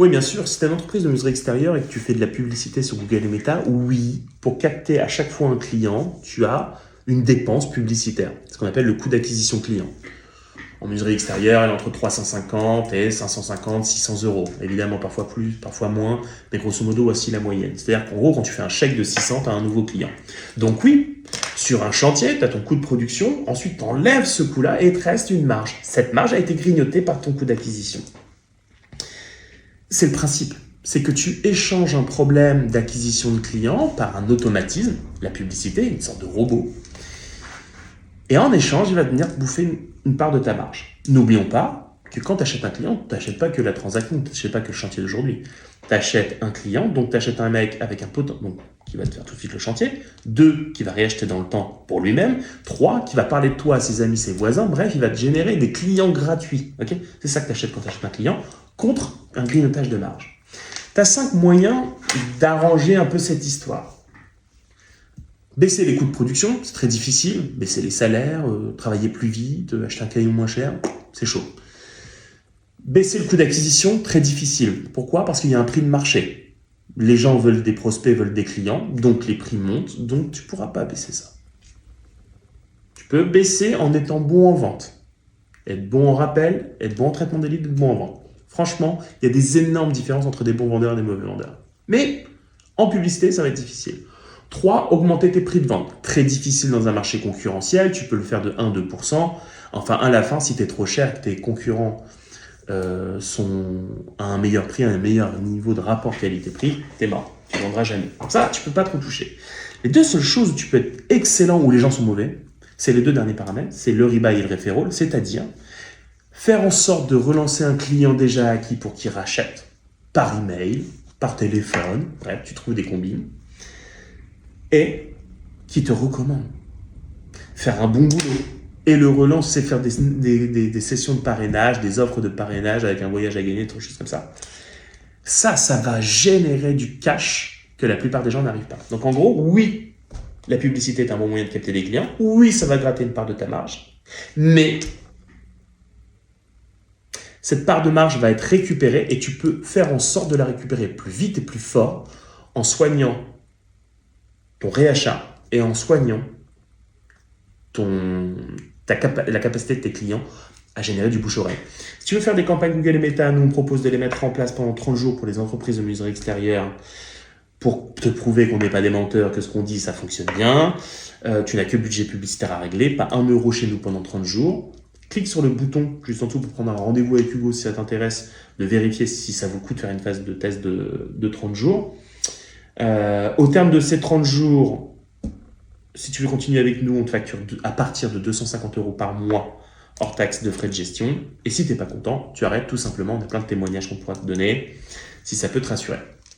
Oui, bien sûr. Si tu es une entreprise de mesurerie extérieure et que tu fais de la publicité sur Google et Meta, oui, pour capter à chaque fois un client, tu as une dépense publicitaire, ce qu'on appelle le coût d'acquisition client. En mesurerie extérieure, elle est entre 350 et 550, 600 euros. Évidemment, parfois plus, parfois moins, mais grosso modo, voici la moyenne. C'est-à-dire qu'en gros, quand tu fais un chèque de 600, tu as un nouveau client. Donc oui, sur un chantier, tu as ton coût de production, ensuite tu enlèves ce coût-là et il te reste une marge. Cette marge a été grignotée par ton coût d'acquisition. C'est le principe. C'est que tu échanges un problème d'acquisition de clients par un automatisme, la publicité, une sorte de robot. Et en échange, il va venir te bouffer une part de ta marge. N'oublions pas que quand tu achètes un client, tu n'achètes pas que la transaction, tu n'achètes pas que le chantier d'aujourd'hui. Tu achètes un client, donc tu achètes un mec avec un potentiel, qui va te faire tout de suite le chantier. 2, qui va réacheter dans le temps pour lui-même. 3, qui va parler de toi à ses amis, ses voisins. Bref, il va te générer des clients gratuits. Okay, c'est ça que tu achètes quand tu achètes un client, contre un grignotage de marge. Tu as 5 moyens d'arranger un peu cette histoire. Baisser les coûts de production, c'est très difficile. Baisser les salaires, travailler plus vite, acheter un crayon moins cher, c'est chaud. Baisser le coût d'acquisition, très difficile. Pourquoi ? Parce qu'il y a un prix de marché. Les gens veulent des prospects, veulent des clients, donc les prix montent, donc tu ne pourras pas baisser ça. Tu peux baisser en étant bon en vente. Être bon en rappel, être bon en traitement des leads, être bon en vente. Franchement, il y a des énormes différences entre des bons vendeurs et des mauvais vendeurs. Mais en publicité, ça va être difficile. 3, augmenter tes prix de vente. Très difficile dans un marché concurrentiel, tu peux le faire de 1-2%. Enfin, à la fin, si tu es trop cher, que tes concurrents sont à un meilleur prix, à un meilleur niveau de rapport qualité-prix, tu es mort. Tu ne vendras jamais. Ça, tu ne peux pas trop toucher. Les deux seules choses où tu peux être excellent où les gens sont mauvais, c'est les deux derniers paramètres, c'est le rebuy et le referral, c'est-à-dire faire en sorte de relancer un client déjà acquis pour qu'il rachète par email, par téléphone, bref, tu trouves des combines, et qui te recommande. Faire un bon boulot. Et le relance, c'est faire des sessions de parrainage, des offres de parrainage avec un voyage à gagner, des choses comme ça. Ça va générer du cash que la plupart des gens n'arrivent pas. Donc en gros, oui, la publicité est un bon moyen de capter des clients. Oui, ça va gratter une part de ta marge. Mais cette part de marge va être récupérée et tu peux faire en sorte de la récupérer plus vite et plus fort en soignant ton réachat et en soignant la capacité de tes clients à générer du bouche-oreille. Si tu veux faire des campagnes Google et Meta, nous on propose de les mettre en place pendant 30 jours pour les entreprises de mesurerie extérieure pour te prouver qu'on n'est pas des menteurs, que ce qu'on dit, ça fonctionne bien. Tu n'as que le budget publicitaire à régler, pas 1 euro chez nous pendant 30 jours. Clique sur le bouton juste en dessous pour prendre un rendez-vous avec Hugo si ça t'intéresse, de vérifier si ça vaut le coup de faire une phase de test de 30 jours. Au terme de ces 30 jours, si tu veux continuer avec nous, on te facture à partir de 250 € par mois hors taxe de frais de gestion. Et si tu n'es pas content, tu arrêtes tout simplement. On a plein de témoignages qu'on pourra te donner si ça peut te rassurer.